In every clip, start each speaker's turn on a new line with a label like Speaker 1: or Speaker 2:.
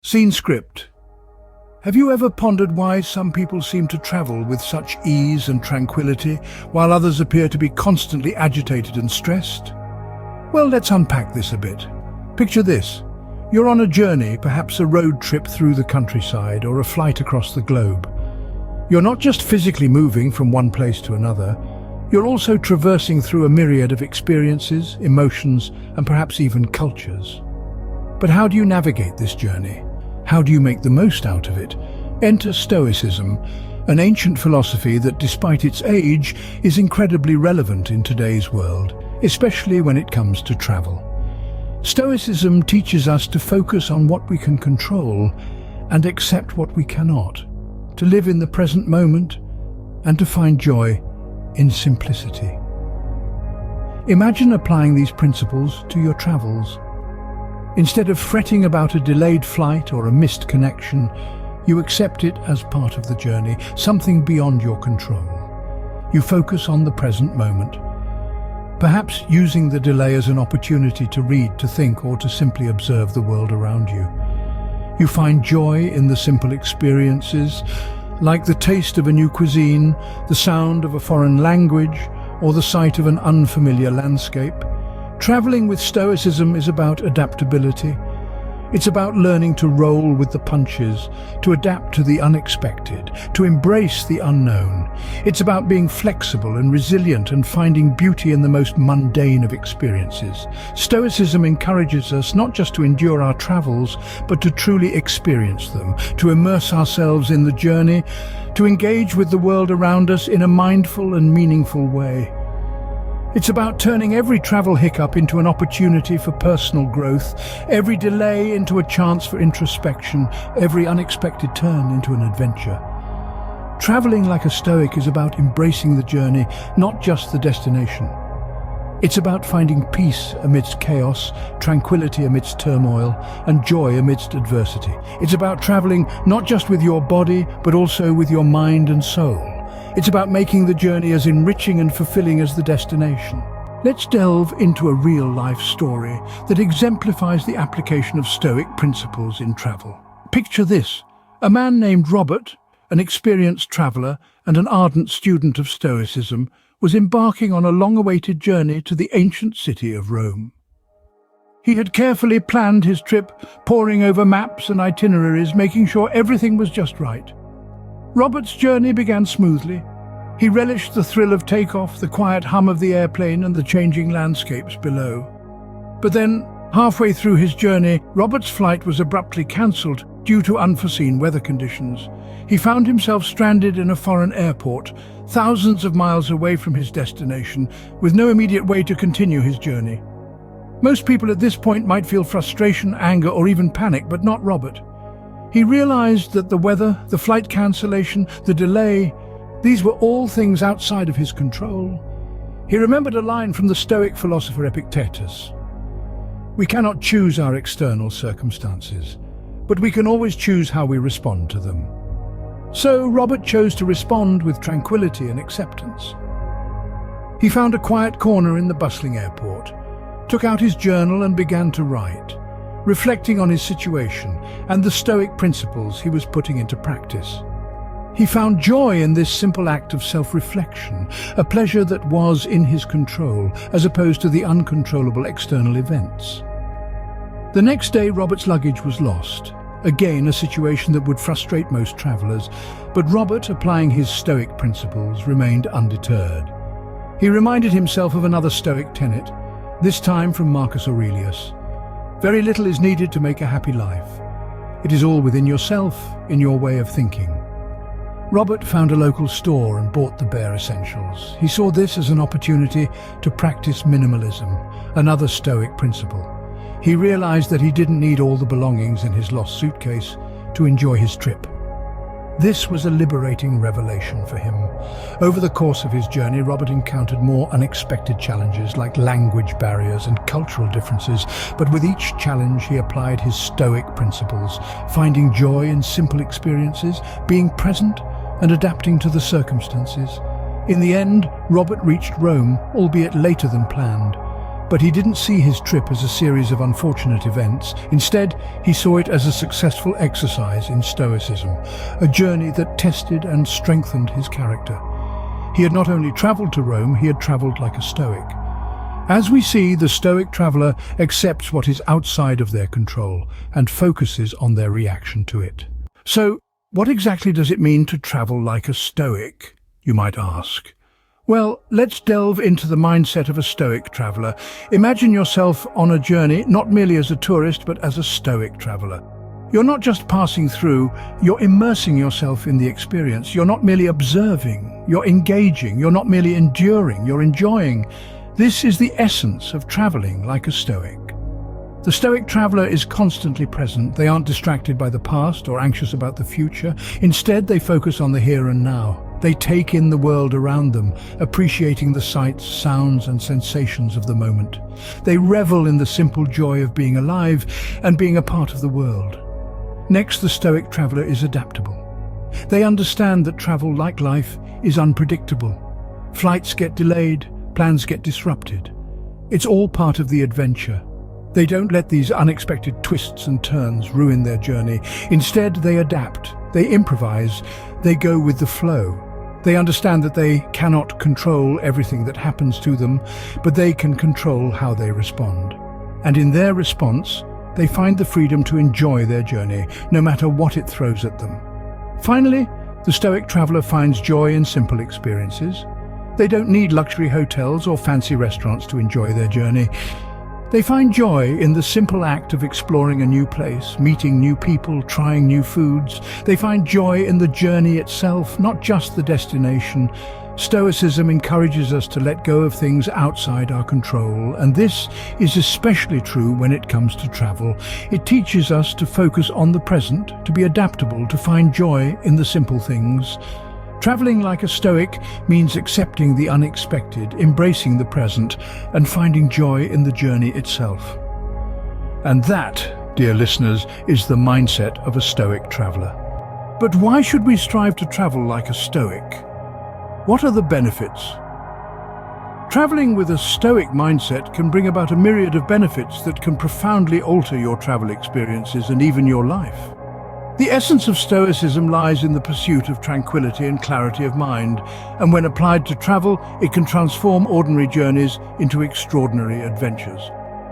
Speaker 1: Scene script. Have you ever pondered why some people seem to travel with such ease and tranquility, while others appear to be constantly agitated and stressed? Well, let's unpack this a bit. Picture this. You're on a journey, perhaps a road trip through the countryside or a flight across the globe. You're not just physically moving from one place to another, you're also traversing through a myriad of experiences, emotions, and perhaps even cultures. But how do you navigate this journey? How do you make the most out of it? Enter Stoicism, an ancient philosophy that, despite its age, is incredibly relevant in today's world, especially when it comes to travel. Stoicism teaches us to focus on what we can control and accept what we cannot, to live in the present moment and to find joy in simplicity. Imagine applying these principles to your travels. Instead of fretting about a delayed flight or a missed connection, you accept it as part of the journey, something beyond your control. You focus on the present moment, perhaps using the delay as an opportunity to read, to think, or to simply observe the world around you. You find joy in the simple experiences, like the taste of a new cuisine, the sound of a foreign language, or the sight of an unfamiliar landscape. Traveling with Stoicism is about adaptability. It's about learning to roll with the punches, to adapt to the unexpected, to embrace the unknown. It's about being flexible and resilient and finding beauty in the most mundane of experiences. Stoicism encourages us not just to endure our travels, but to truly experience them, to immerse ourselves in the journey, to engage with the world around us in a mindful and meaningful way. It's about turning every travel hiccup into an opportunity for personal growth, every delay into a chance for introspection, every unexpected turn into an adventure. Traveling like a Stoic is about embracing the journey, not just the destination. It's about finding peace amidst chaos, tranquility amidst turmoil, and joy amidst adversity. It's about traveling not just with your body, but also with your mind and soul. It's about making the journey as enriching and fulfilling as the destination. Let's delve into a real-life story that exemplifies the application of Stoic principles in travel. Picture this. A man named Robert, an experienced traveller and an ardent student of Stoicism, was embarking on a long-awaited journey to the ancient city of Rome. He had carefully planned his trip, poring over maps and itineraries, making sure everything was just right. Robert's journey began smoothly. He relished the thrill of takeoff, the quiet hum of the airplane and the changing landscapes below. But then, halfway through his journey, Robert's flight was abruptly cancelled due to unforeseen weather conditions. He found himself stranded in a foreign airport, thousands of miles away from his destination, with no immediate way to continue his journey. Most people at this point might feel frustration, anger, or even panic, but not Robert. He realized that the weather, the flight cancellation, the delay, these were all things outside of his control. He remembered a line from the Stoic philosopher Epictetus. We cannot choose our external circumstances, but we can always choose how we respond to them. So Robert chose to respond with tranquility and acceptance. He found a quiet corner in the bustling airport, took out his journal and began to write, reflecting on his situation and the Stoic principles he was putting into practice. He found joy in this simple act of self-reflection, a pleasure that was in his control, as opposed to the uncontrollable external events. The next day, Robert's luggage was lost. Again, a situation that would frustrate most travelers, but Robert, applying his Stoic principles, remained undeterred. He reminded himself of another Stoic tenet, this time from Marcus Aurelius. Very little is needed to make a happy life. It is all within yourself, in your way of thinking. Robert found a local store and bought the bare essentials. He saw this as an opportunity to practice minimalism, another Stoic principle. He realized that he didn't need all the belongings in his lost suitcase to enjoy his trip. This was a liberating revelation for him. Over the course of his journey, Robert encountered more unexpected challenges like language barriers and cultural differences, but with each challenge he applied his Stoic principles, finding joy in simple experiences, being present and adapting to the circumstances. In the end, Robert reached Rome, albeit later than planned. But he didn't see his trip as a series of unfortunate events. Instead, he saw it as a successful exercise in Stoicism, a journey that tested and strengthened his character. He had not only traveled to Rome, he had traveled like a Stoic. As we see, the Stoic traveler accepts what is outside of their control and focuses on their reaction to it. So, what exactly does it mean to travel like a Stoic, you might ask? Well, let's delve into the mindset of a Stoic traveler. Imagine yourself on a journey, not merely as a tourist, but as a Stoic traveler. You're not just passing through, you're immersing yourself in the experience. You're not merely observing, you're engaging. You're not merely enduring, you're enjoying. This is the essence of traveling like a Stoic. The Stoic traveler is constantly present. They aren't distracted by the past or anxious about the future. Instead, they focus on the here and now. They take in the world around them, appreciating the sights, sounds, and sensations of the moment. They revel in the simple joy of being alive and being a part of the world. Next, the Stoic traveler is adaptable. They understand that travel, like life, is unpredictable. Flights get delayed, plans get disrupted. It's all part of the adventure. They don't let these unexpected twists and turns ruin their journey. Instead, they adapt, they improvise, they go with the flow. They understand that they cannot control everything that happens to them, but they can control how they respond. And in their response, they find the freedom to enjoy their journey, no matter what it throws at them. Finally, the Stoic traveler finds joy in simple experiences. They don't need luxury hotels or fancy restaurants to enjoy their journey. They find joy in the simple act of exploring a new place, meeting new people, trying new foods. They find joy in the journey itself, not just the destination. Stoicism encourages us to let go of things outside our control, and this is especially true when it comes to travel. It teaches us to focus on the present, to be adaptable, to find joy in the simple things. Traveling like a Stoic means accepting the unexpected, embracing the present, and finding joy in the journey itself. And that, dear listeners, is the mindset of a Stoic traveler. But why should we strive to travel like a Stoic? What are the benefits? Traveling with a Stoic mindset can bring about a myriad of benefits that can profoundly alter your travel experiences and even your life. The essence of Stoicism lies in the pursuit of tranquility and clarity of mind, and when applied to travel, it can transform ordinary journeys into extraordinary adventures.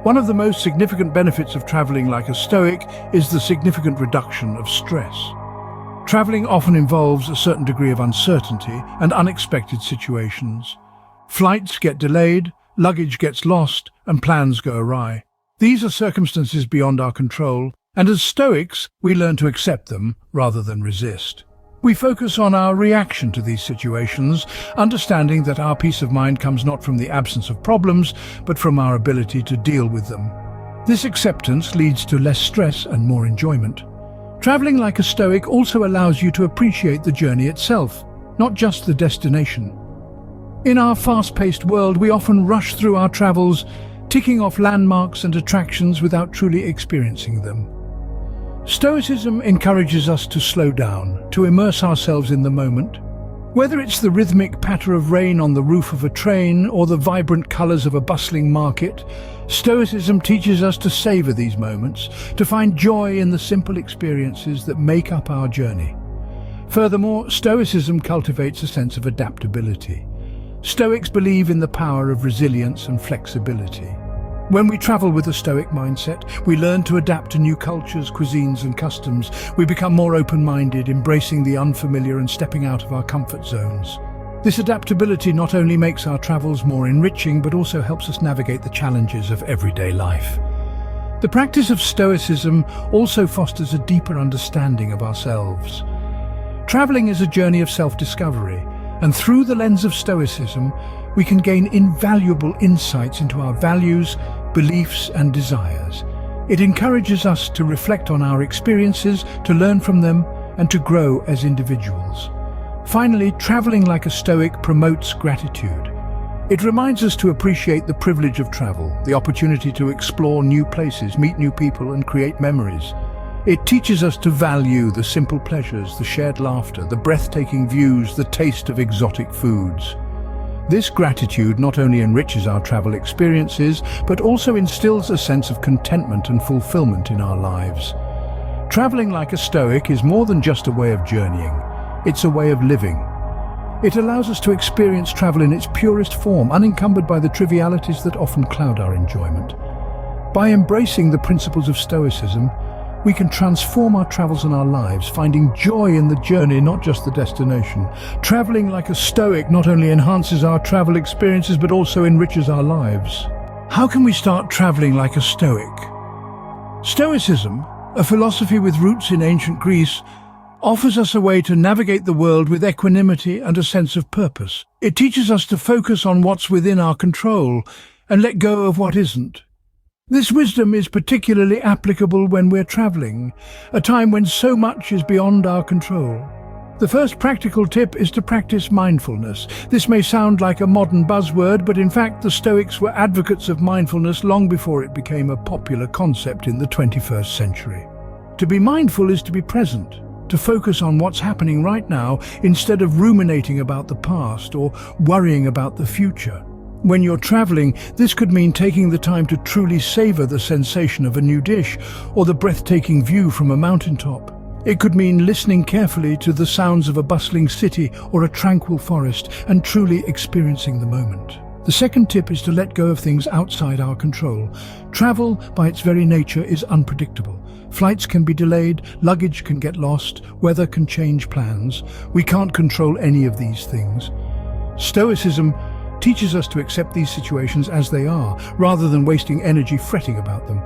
Speaker 1: One of the most significant benefits of traveling like a Stoic is the significant reduction of stress. Traveling often involves a certain degree of uncertainty and unexpected situations. Flights get delayed, luggage gets lost, and plans go awry. These are circumstances beyond our control, and as Stoics, we learn to accept them rather than resist. We focus on our reaction to these situations, understanding that our peace of mind comes not from the absence of problems, but from our ability to deal with them. This acceptance leads to less stress and more enjoyment. Traveling like a Stoic also allows you to appreciate the journey itself, not just the destination. In our fast-paced world, we often rush through our travels, ticking off landmarks and attractions without truly experiencing them. Stoicism encourages us to slow down, to immerse ourselves in the moment. Whether it's the rhythmic patter of rain on the roof of a train or the vibrant colors of a bustling market, Stoicism teaches us to savor these moments, to find joy in the simple experiences that make up our journey. Furthermore, Stoicism cultivates a sense of adaptability. Stoics believe in the power of resilience and flexibility. When we travel with a Stoic mindset, we learn to adapt to new cultures, cuisines, and customs. We become more open-minded, embracing the unfamiliar and stepping out of our comfort zones. This adaptability not only makes our travels more enriching, but also helps us navigate the challenges of everyday life. The practice of Stoicism also fosters a deeper understanding of ourselves. Traveling is a journey of self-discovery, and through the lens of Stoicism, we can gain invaluable insights into our values, beliefs, and desires. It encourages us to reflect on our experiences, to learn from them, and to grow as individuals. Finally, traveling like a Stoic promotes gratitude. It reminds us to appreciate the privilege of travel, the opportunity to explore new places, meet new people, and create memories. It teaches us to value the simple pleasures, the shared laughter, the breathtaking views, the taste of exotic foods. This gratitude not only enriches our travel experiences, but also instills a sense of contentment and fulfillment in our lives. Traveling like a Stoic is more than just a way of journeying. It's a way of living. It allows us to experience travel in its purest form, unencumbered by the trivialities that often cloud our enjoyment. By embracing the principles of Stoicism, we can transform our travels and our lives, finding joy in the journey, not just the destination. Traveling like a Stoic not only enhances our travel experiences, but also enriches our lives. How can we start traveling like a Stoic? Stoicism, a philosophy with roots in ancient Greece, offers us a way to navigate the world with equanimity and a sense of purpose. It teaches us to focus on what's within our control and let go of what isn't. This wisdom is particularly applicable when we're traveling, a time when so much is beyond our control. The first practical tip is to practice mindfulness. This may sound like a modern buzzword, but in fact the Stoics were advocates of mindfulness long before it became a popular concept in the 21st century. To be mindful is to be present, to focus on what's happening right now instead of ruminating about the past or worrying about the future. When you're traveling, this could mean taking the time to truly savor the sensation of a new dish or the breathtaking view from a mountaintop. It could mean listening carefully to the sounds of a bustling city or a tranquil forest and truly experiencing the moment. The second tip is to let go of things outside our control. Travel, by its very nature, is unpredictable. Flights can be delayed, luggage can get lost, weather can change plans. We can't control any of these things. Stoicism teaches us to accept these situations as they are, rather than wasting energy fretting about them.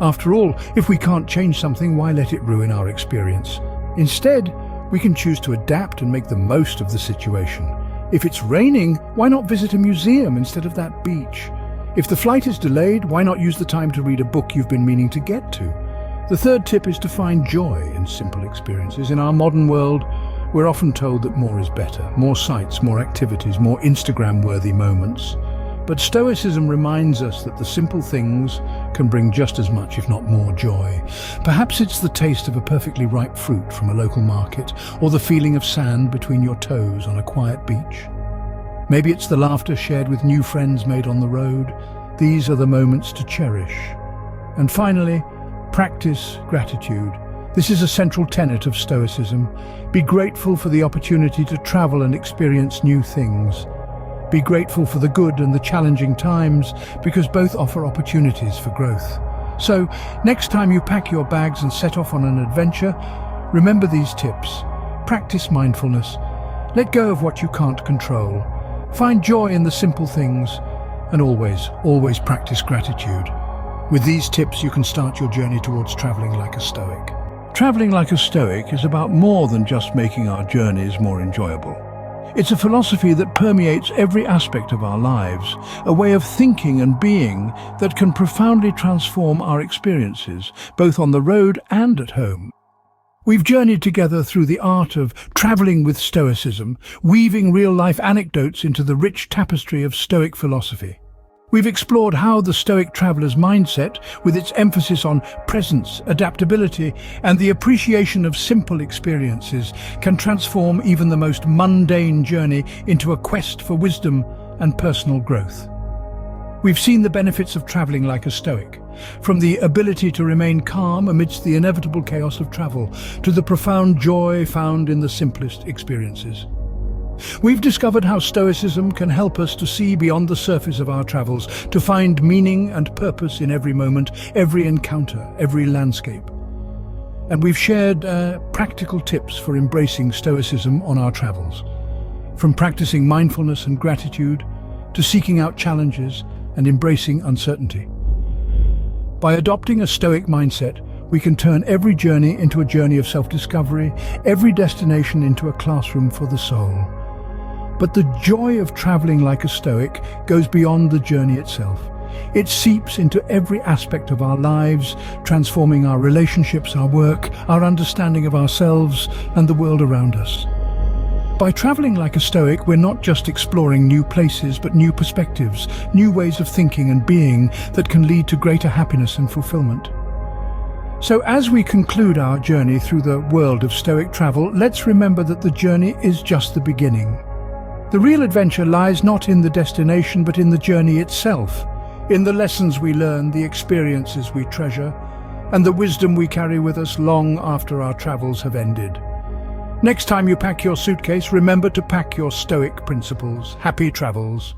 Speaker 1: After all, if we can't change something, why let it ruin our experience? Instead, we can choose to adapt and make the most of the situation. If it's raining, why not visit a museum instead of that beach? If the flight is delayed, why not use the time to read a book you've been meaning to get to? The third tip is to find joy in simple experiences. In our modern world, we're often told that more is better, more sights, more activities, more Instagram-worthy moments. But Stoicism reminds us that the simple things can bring just as much, if not more, joy. Perhaps it's the taste of a perfectly ripe fruit from a local market, or the feeling of sand between your toes on a quiet beach. Maybe it's the laughter shared with new friends made on the road. These are the moments to cherish. And finally, practice gratitude. This is a central tenet of Stoicism. Be grateful for the opportunity to travel and experience new things. Be grateful for the good and the challenging times, because both offer opportunities for growth. So, next time you pack your bags and set off on an adventure, remember these tips. Practice mindfulness. Let go of what you can't control. Find joy in the simple things. And always practice gratitude. With these tips, you can start your journey towards traveling like a Stoic. Traveling like a Stoic is about more than just making our journeys more enjoyable. It's a philosophy that permeates every aspect of our lives, a way of thinking and being that can profoundly transform our experiences, both on the road and at home. We've journeyed together through the art of traveling with Stoicism, weaving real-life anecdotes into the rich tapestry of Stoic philosophy. We've explored how the Stoic traveler's mindset, with its emphasis on presence, adaptability, and the appreciation of simple experiences, can transform even the most mundane journey into a quest for wisdom and personal growth. We've seen the benefits of traveling like a Stoic, from the ability to remain calm amidst the inevitable chaos of travel, to the profound joy found in the simplest experiences. We've discovered how Stoicism can help us to see beyond the surface of our travels, to find meaning and purpose in every moment, every encounter, every landscape. And we've shared practical tips for embracing Stoicism on our travels, from practicing mindfulness and gratitude to seeking out challenges and embracing uncertainty. By adopting a Stoic mindset, we can turn every journey into a journey of self-discovery, every destination into a classroom for the soul. But the joy of traveling like a Stoic goes beyond the journey itself. It seeps into every aspect of our lives, transforming our relationships, our work, our understanding of ourselves and the world around us. By traveling like a Stoic, we're not just exploring new places, but new perspectives, new ways of thinking and being that can lead to greater happiness and fulfillment. So as we conclude our journey through the world of Stoic travel, let's remember that the journey is just the beginning. The real adventure lies not in the destination but in the journey itself, in the lessons we learn, the experiences we treasure, and the wisdom we carry with us long after our travels have ended. Next time you pack your suitcase, remember to pack your Stoic principles. Happy travels.